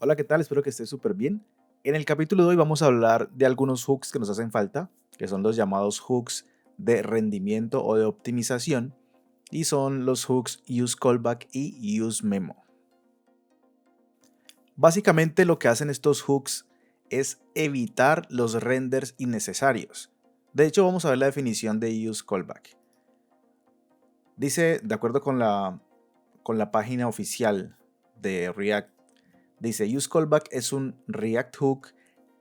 Hola, ¿qué tal? Espero que estés súper bien. En el capítulo de hoy vamos a hablar de algunos hooks que nos hacen falta, que son los llamados hooks de rendimiento o de optimización, y son los hooks useCallback y useMemo. Básicamente lo que hacen estos hooks es evitar los renders innecesarios. De hecho, vamos a ver la definición de useCallback. Dice, de acuerdo con la página oficial de React, dice, useCallback es un React hook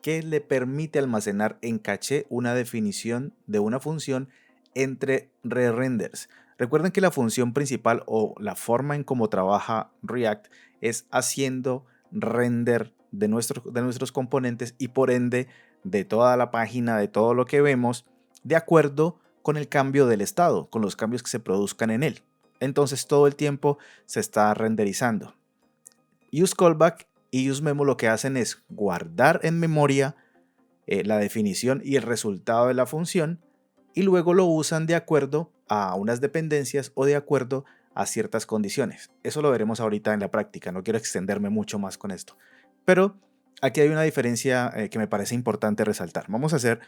que le permite almacenar en caché una definición de una función entre re-renders. Recuerden que la función principal o la forma en cómo trabaja React es haciendo render de nuestros componentes y por ende de toda la página, de todo lo que vemos, de acuerdo con el cambio del estado, con los cambios que se produzcan en él. Entonces todo el tiempo se está renderizando. useCallback y useMemo lo que hacen es guardar en memoria la definición y el resultado de la función y luego lo usan de acuerdo a unas dependencias o de acuerdo a ciertas condiciones. Eso lo veremos ahorita en la práctica, no quiero extenderme mucho más con esto. Pero aquí hay una diferencia que me parece importante resaltar. Vamos a hacer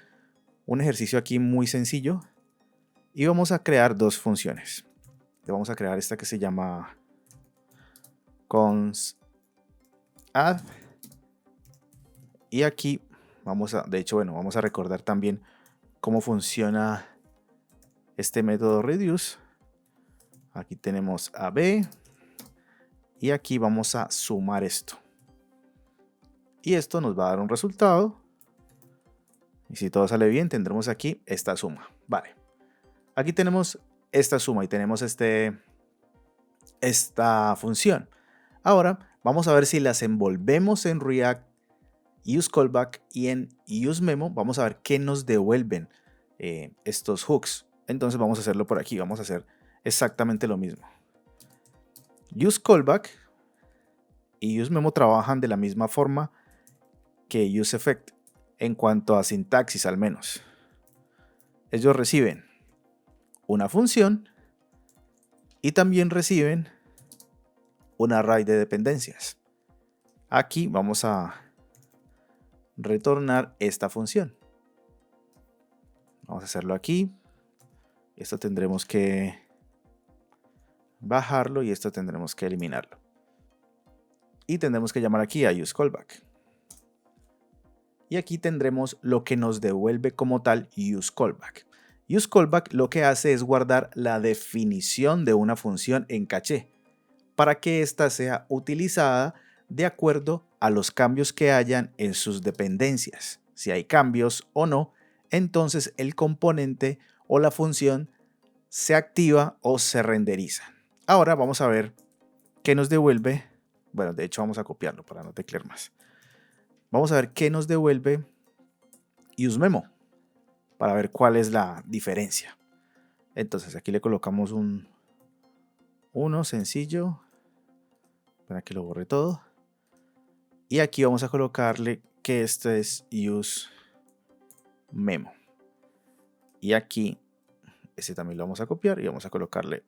un ejercicio aquí muy sencillo y vamos a crear dos funciones. Vamos a crear esta que se llama const add. Y aquí vamos a, de hecho, bueno, vamos a recordar también cómo funciona este método reduce. Aquí tenemos AB y aquí vamos a sumar esto. Y esto nos va a dar un resultado. Y si todo sale bien, tendremos aquí esta suma. Vale. Aquí tenemos esta suma y tenemos esta función. Ahora vamos a ver si las envolvemos en React useCallback y en useMemo. Vamos a ver qué nos devuelven estos hooks. Entonces vamos a hacerlo por aquí. Vamos a hacer exactamente lo mismo. useCallback y useMemo trabajan de la misma forma que useEffect en cuanto a sintaxis al menos. Ellos reciben una función y también reciben un array de dependencias. Aquí vamos a retornar esta función. Vamos a hacerlo aquí. Esto tendremos que bajarlo y esto tendremos que eliminarlo. Y tendremos que llamar aquí a useCallback. Y aquí tendremos lo que nos devuelve como tal useCallback. useCallback lo que hace es guardar la definición de una función en caché para que ésta sea utilizada de acuerdo a los cambios que hayan en sus dependencias. Si hay cambios o no, entonces el componente o la función se activa o se renderiza. Ahora vamos a ver qué nos devuelve. Bueno, de hecho vamos a copiarlo para no teclear más. Vamos a ver qué nos devuelve useMemo para ver cuál es la diferencia. Entonces aquí le colocamos uno sencillo para que lo borre todo. Y aquí vamos a colocarle que este es useMemo. Y aquí este también lo vamos a copiar y vamos a colocarle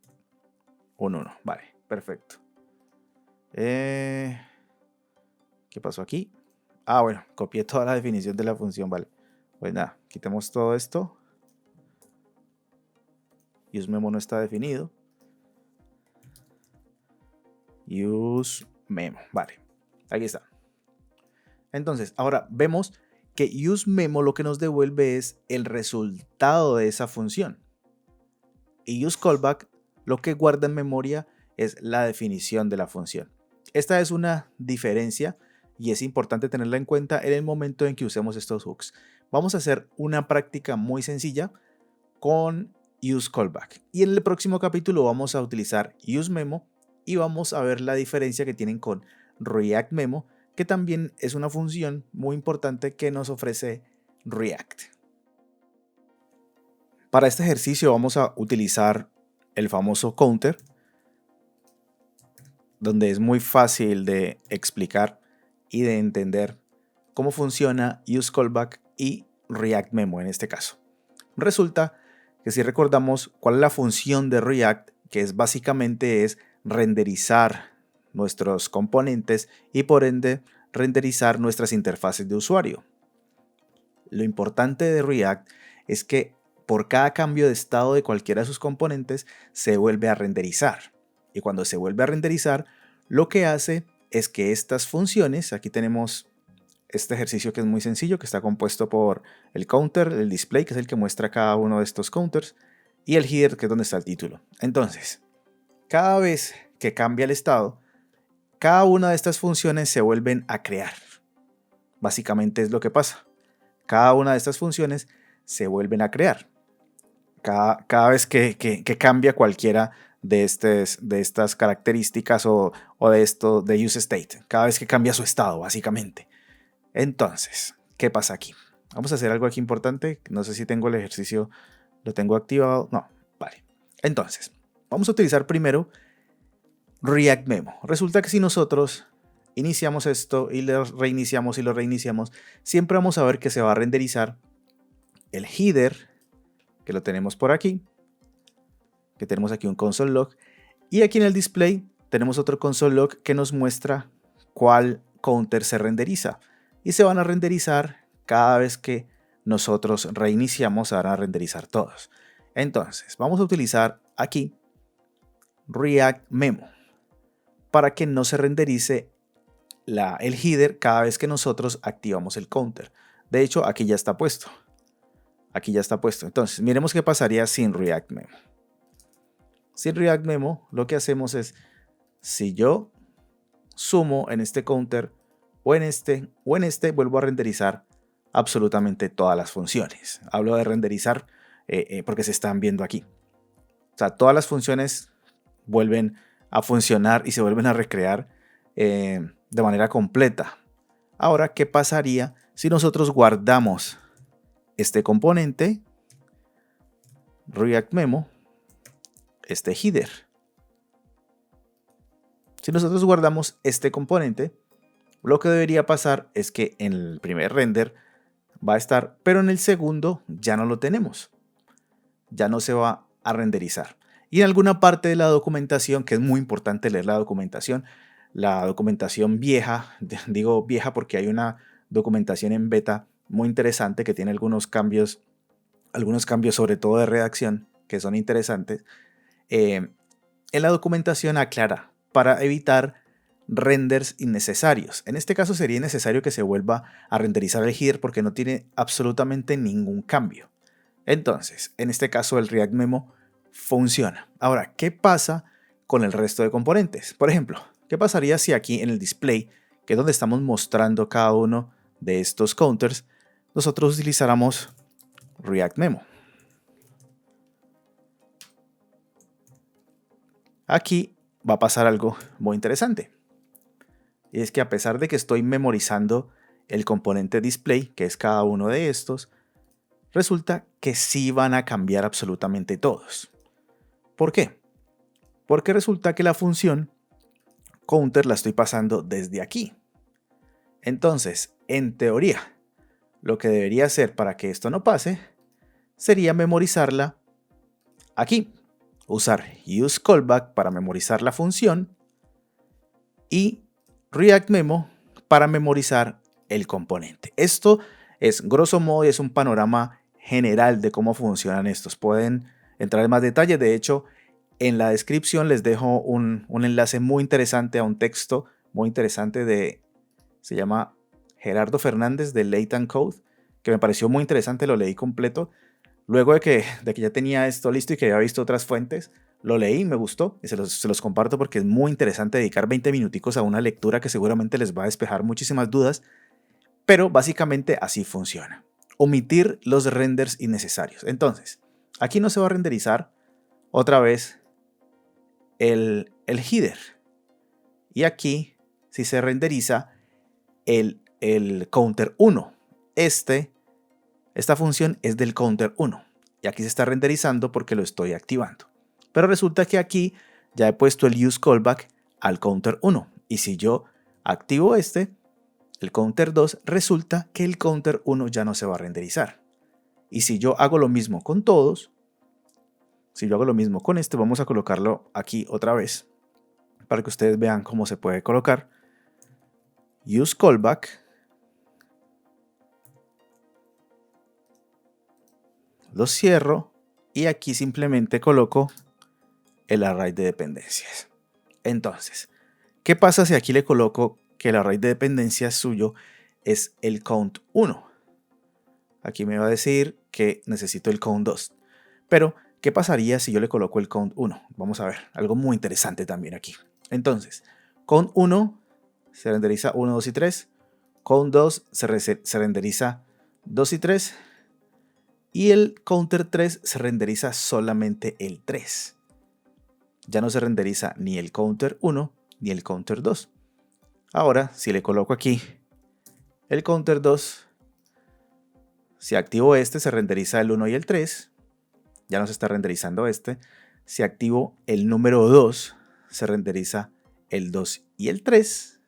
un 1. Vale, perfecto. ¿Qué pasó aquí? Ah, bueno, copié toda la definición de la función, vale. Pues nada, quitemos todo esto. useMemo no está definido. useMemo, vale. Aquí está. Entonces, ahora vemos que useMemo lo que nos devuelve es el resultado de esa función. Y useCallback lo que guarda en memoria es la definición de la función. Esta es una diferencia y es importante tenerla en cuenta en el momento en que usemos estos hooks. Vamos a hacer una práctica muy sencilla con useCallback. Y en el próximo capítulo vamos a utilizar useMemo y vamos a ver la diferencia que tienen con ReactMemo, que también es una función muy importante que nos ofrece React. Para este ejercicio vamos a utilizar el famoso counter, donde es muy fácil de explicar y de entender cómo funciona useCallback y ReactMemo en este caso. Resulta que si recordamos cuál es la función de React, que es básicamente renderizar nuestros componentes y por ende renderizar nuestras interfaces de usuario. Lo importante de React es que por cada cambio de estado de cualquiera de sus componentes se vuelve a renderizar. Y cuando se vuelve a renderizar, lo que hace es que estas funciones, aquí tenemos este ejercicio que es muy sencillo, que está compuesto por el counter, el display, que es el que muestra cada uno de estos counters, y el header, que es donde está el título. Entonces, cada vez que cambia el estado, cada una de estas funciones se vuelven a crear. Básicamente es lo que pasa. Cada una de estas funciones se vuelven a crear. Cada vez que cambia cualquiera de estas características o de esto de useState. Cada vez que cambia su estado, básicamente. Entonces, ¿qué pasa aquí? Vamos a hacer algo aquí importante. No sé si tengo el ejercicio, lo tengo activado. No, vale. Entonces, vamos a utilizar primero React Memo. Resulta que si nosotros iniciamos esto y lo reiniciamos siempre vamos a ver que se va a renderizar el header, que lo tenemos por aquí, que tenemos aquí un console log, y aquí en el display tenemos otro console log que nos muestra cuál counter se renderiza, y se van a renderizar cada vez que nosotros reiniciamos, se van a renderizar todos. Entonces, vamos a utilizar aquí React Memo para que no se renderice el header cada vez que nosotros activamos el counter. De hecho, aquí ya está puesto. Aquí ya está puesto. Entonces, miremos qué pasaría sin React Memo. Sin React Memo, lo que hacemos es, si yo sumo en este counter o en este, vuelvo a renderizar absolutamente todas las funciones. Hablo de renderizar porque se están viendo aquí. O sea, todas las funciones vuelven a funcionar y se vuelven a recrear de manera completa. Ahora, ¿qué pasaría si nosotros guardamos este componente, React Memo, este header? Si nosotros guardamos este componente, lo que debería pasar es que en el primer render va a estar, pero en el segundo ya no lo tenemos. Ya no se va a renderizar. Y en alguna parte de la documentación, que es muy importante leer la documentación vieja, digo vieja porque hay una documentación en beta muy interesante que tiene algunos cambios sobre todo de redacción que son interesantes. En la documentación aclara para evitar renders innecesarios. En este caso sería necesario que se vuelva a renderizar el header porque no tiene absolutamente ningún cambio. Entonces, en este caso el React Memo funciona. Ahora, ¿qué pasa con el resto de componentes? Por ejemplo, ¿qué pasaría si aquí en el display, que es donde estamos mostrando cada uno de estos counters, nosotros utilizáramos React Memo? Aquí va a pasar algo muy interesante. Y es que a pesar de que estoy memorizando el componente display, que es cada uno de estos, resulta que sí van a cambiar absolutamente todos. ¿Por qué? Porque resulta que la función counter la estoy pasando desde aquí. Entonces, en teoría, lo que debería hacer para que esto no pase sería memorizarla aquí. Usar useCallback para memorizar la función y React Memo para memorizar el componente. Esto es, grosso modo, es un panorama general de cómo funcionan estos. Pueden entrar en más detalle. De hecho, en la descripción les dejo un enlace muy interesante a un texto muy interesante se llama Gerardo Fernández de Latent Code, que me pareció muy interesante, lo leí completo. Luego de que ya tenía esto listo y que había visto otras fuentes, lo leí, me gustó y se los comparto porque es muy interesante dedicar 20 minuticos a una lectura que seguramente les va a despejar muchísimas dudas, pero básicamente así funciona. Omitir los renders innecesarios. Entonces, aquí no se va a renderizar otra vez el header. Y aquí sí se renderiza el counter 1. Esta función es del counter 1. Y aquí se está renderizando porque lo estoy activando. Pero resulta que aquí ya he puesto el useCallback al counter 1. Y si yo activo el counter 2, resulta que el counter 1 ya no se va a renderizar. Y si yo hago lo mismo con todos, si yo hago lo mismo con vamos a colocarlo aquí otra vez para que ustedes vean cómo se puede colocar. use callback, lo cierro y aquí simplemente coloco el array de dependencias. Entonces, ¿qué pasa si aquí le coloco que el array de dependencias suyo es el count 1? Aquí me va a decir que necesito el count 2. Pero, ¿qué pasaría si yo le coloco el count 1? Vamos a ver, algo muy interesante también aquí. Entonces, count 1 se renderiza 1, 2 y 3. Count 2 se renderiza 2 y 3. Y el counter 3 se renderiza solamente el 3. Ya no se renderiza ni el counter 1 ni el counter 2. Ahora, si le coloco aquí el counter 2, si activo este, se renderiza el 1 y el 3. Ya no se está renderizando este. Si activo el número 2, se renderiza el 2 y el 3.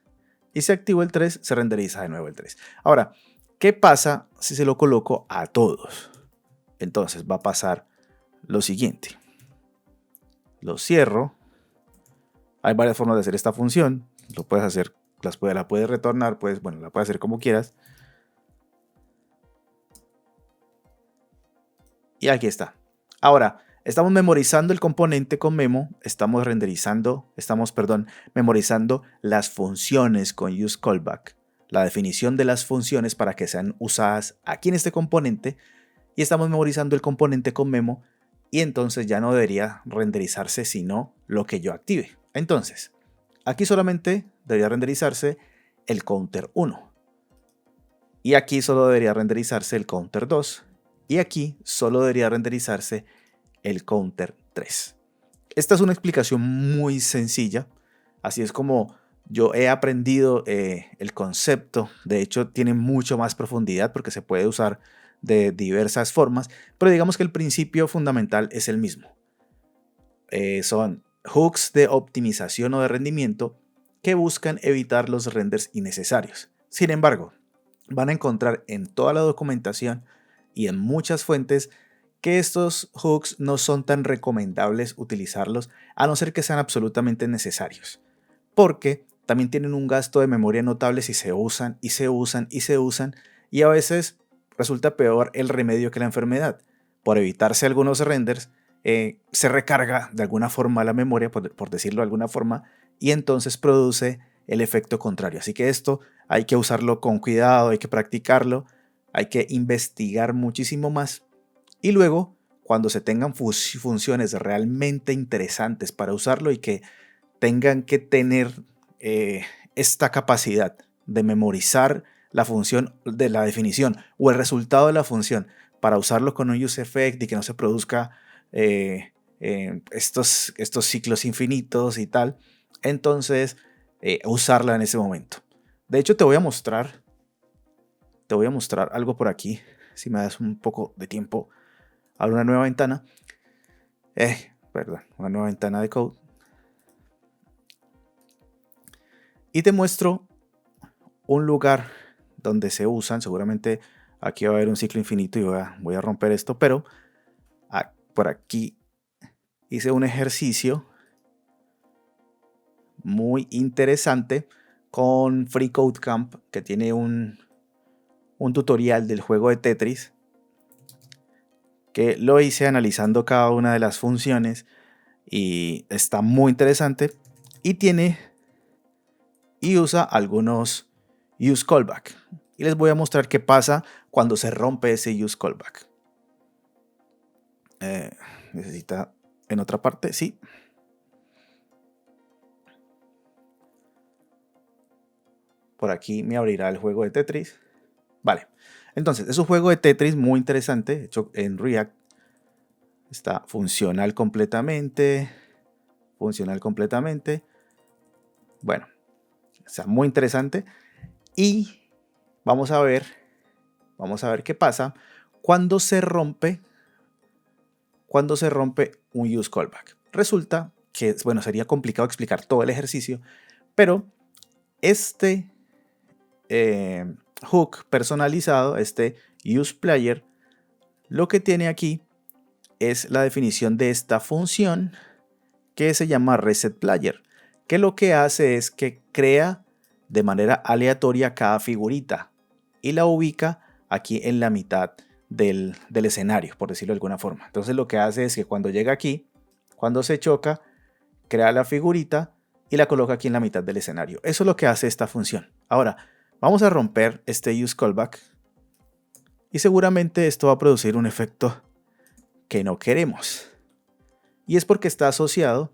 Y si activo el 3, se renderiza de nuevo el 3. Ahora, ¿qué pasa si se lo coloco a todos? Entonces va a pasar lo siguiente. Lo cierro. Hay varias formas de hacer esta función. Lo puedes hacer, la puedes retornar, pues bueno, la puedes hacer como quieras. Y aquí está. Ahora, estamos memorizando el componente con memo, estamos memorizando las funciones con useCallback, la definición de las funciones para que sean usadas aquí en este componente, y estamos memorizando el componente con memo, y entonces ya no debería renderizarse sino lo que yo active. Entonces, aquí solamente debería renderizarse el counter 1, y aquí solo debería renderizarse el counter 2, y aquí solo debería renderizarse el counter 3. Esta es una explicación muy sencilla, así es como yo he aprendido el concepto. De hecho, tiene mucho más profundidad porque se puede usar de diversas formas, pero digamos que el principio fundamental es el mismo. Son hooks de optimización o de rendimiento que buscan evitar los renders innecesarios. Sin embargo, van a encontrar en toda la documentación y en muchas fuentes que estos hooks no son tan recomendables utilizarlos a no ser que sean absolutamente necesarios, porque también tienen un gasto de memoria notable si se usan y se usan y se usan, y a veces resulta peor el remedio que la enfermedad. Por evitarse algunos renders, se recarga de alguna forma la memoria, por decirlo de alguna forma, y entonces produce el efecto contrario. Así que esto hay que usarlo con cuidado, hay que practicarlo, hay que investigar muchísimo más. Y luego, cuando se tengan funciones realmente interesantes para usarlo y que tengan que tener esta capacidad de memorizar la función de la definición o el resultado de la función para usarlo con un use effect y que no se produzca estos ciclos infinitos y tal, entonces usarla en ese momento. De hecho, te voy a mostrar algo por aquí, si me das un poco de tiempo. Abro una nueva ventana. Una nueva ventana de code. Y te muestro un lugar donde se usan. Seguramente aquí va a haber un ciclo infinito y voy a romper esto, pero por aquí hice un ejercicio muy interesante con FreeCodeCamp, que tiene un tutorial del juego de Tetris, que lo hice analizando cada una de las funciones y está muy interesante y usa algunos use callback, y les voy a mostrar qué pasa cuando se rompe ese use callback. Necesita en otra parte, sí. Por aquí me abrirá el juego de Tetris. Vale, entonces es un juego de Tetris muy interesante, hecho en React. Está funcional completamente. Bueno, está muy interesante. Y vamos a ver qué pasa cuando se rompe un use callback. Resulta que, bueno, sería complicado explicar todo el ejercicio, pero este hook personalizado, este usePlayer, lo que tiene aquí es la definición de esta función que se llama resetPlayer, que lo que hace es que crea de manera aleatoria cada figurita y la ubica aquí en la mitad del escenario, por decirlo de alguna forma. Entonces lo que hace es que cuando llega aquí, cuando se choca, crea la figurita y la coloca aquí en la mitad del escenario. Eso es lo que hace esta función. Ahora, vamos a romper este useCallback y seguramente esto va a producir un efecto que no queremos. Y es porque está asociado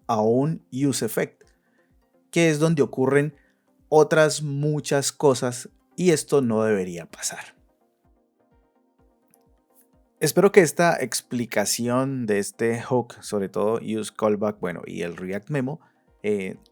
a un useEffect, que es donde ocurren otras muchas cosas y esto no debería pasar. Espero que esta explicación de este hook, sobre todo useCallback, y el React Memo,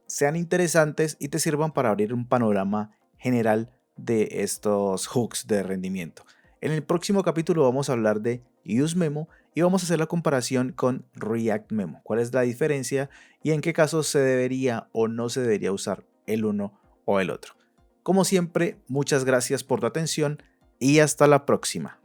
sean interesantes y te sirvan para abrir un panorama general de estos hooks de rendimiento. En el próximo capítulo vamos a hablar de useMemo y vamos a hacer la comparación con React Memo. ¿Cuál es la diferencia y en qué casos se debería o no se debería usar el uno o el otro? Como siempre, muchas gracias por tu atención y hasta la próxima.